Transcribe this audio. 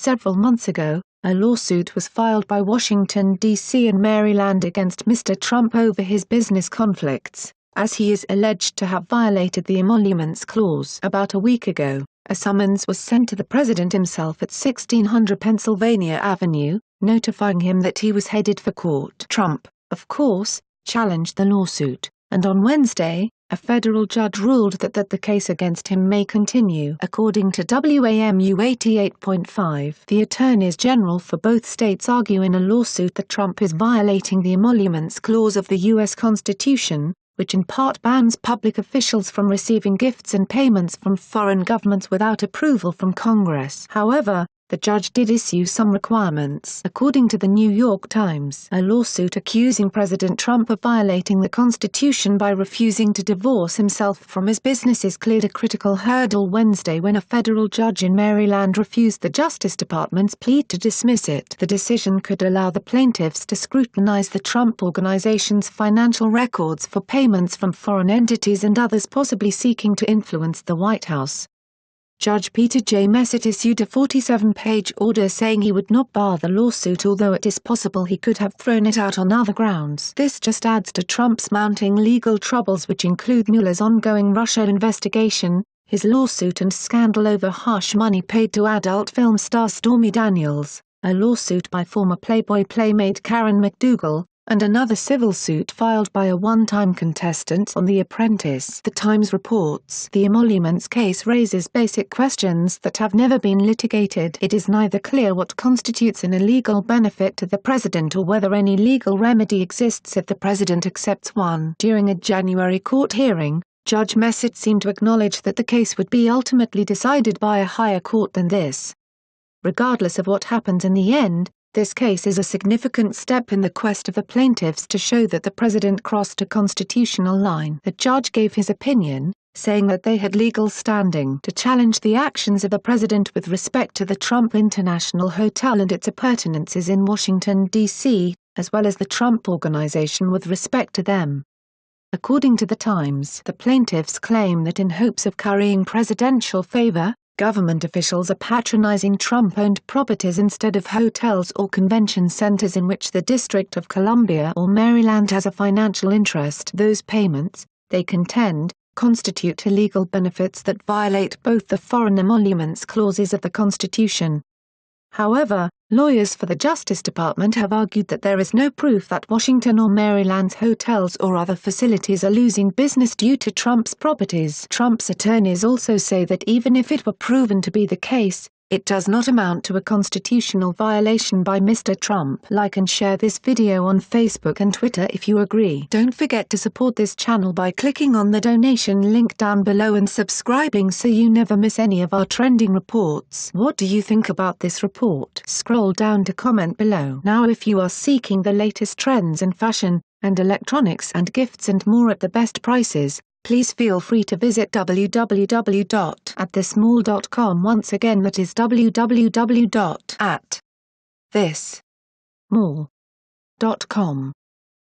several months ago, a lawsuit was filed by Washington, D.C. and Maryland against Mr. Trump over his business conflicts, as he is alleged to have violated the Emoluments Clause. About a week ago, a summons was sent to the president himself at 1600 Pennsylvania Avenue, notifying him that he was headed for court. Trump, of course, challenged the lawsuit, and on Wednesday, a federal judge ruled that the case against him may continue. According to WAMU 88.5, the attorneys general for both states argue in a lawsuit that Trump is violating the Emoluments Clause of the U.S. Constitution, which in part bans public officials from receiving gifts and payments from foreign governments without approval from Congress. However, the judge did issue some requirements. According to the New York Times, a lawsuit accusing President Trump of violating the Constitution by refusing to divorce himself from his businesses cleared a critical hurdle Wednesday when a federal judge in Maryland refused the Justice Department's plea to dismiss it. The decision could allow the plaintiffs to scrutinize the Trump Organization's financial records for payments from foreign entities and others possibly seeking to influence the White House. Judge Peter J. Messett issued a 47-page order saying he would not bar the lawsuit, although it is possible he could have thrown it out on other grounds. This just adds to Trump's mounting legal troubles, which include Mueller's ongoing Russia investigation, his lawsuit and scandal over harsh money paid to adult film star Stormy Daniels, a lawsuit by former Playboy playmate Karen McDougal, and another civil suit filed by a one-time contestant on The Apprentice. The Times reports the emoluments case raises basic questions that have never been litigated. It is neither clear what constitutes an illegal benefit to the president or whether any legal remedy exists if the president accepts one. During a January court hearing, Judge Messett seemed to acknowledge that the case would be ultimately decided by a higher court than this. Regardless of what happens in the end, this case is a significant step in the quest of the plaintiffs to show that the president crossed a constitutional line. The judge gave his opinion, saying that they had legal standing to challenge the actions of the president with respect to the Trump International Hotel and its appurtenances in Washington, D.C., as well as the Trump Organization with respect to them. According to The Times, the plaintiffs claim that in hopes of currying presidential favor, government officials are patronizing Trump-owned properties instead of hotels or convention centers in which the District of Columbia or Maryland has a financial interest. Those payments, they contend, constitute illegal benefits that violate both the foreign emoluments clauses of the Constitution. However, lawyers for the Justice Department have argued that there is no proof that Washington or Maryland's hotels or other facilities are losing business due to Trump's properties. Trump's attorneys also say that even if it were proven to be the case, it does not amount to a constitutional violation by Mr. Trump. Like and share this video on Facebook and Twitter if you agree. Don't forget to support this channel by clicking on the donation link down below and subscribing so you never miss any of our trending reports. What do you think about this report? Scroll down to comment below. Now, if you are seeking the latest trends in fashion, and electronics and gifts and more at the best prices, please feel free to visit www.atthismall.com. Once again, that is www.atthismall.com.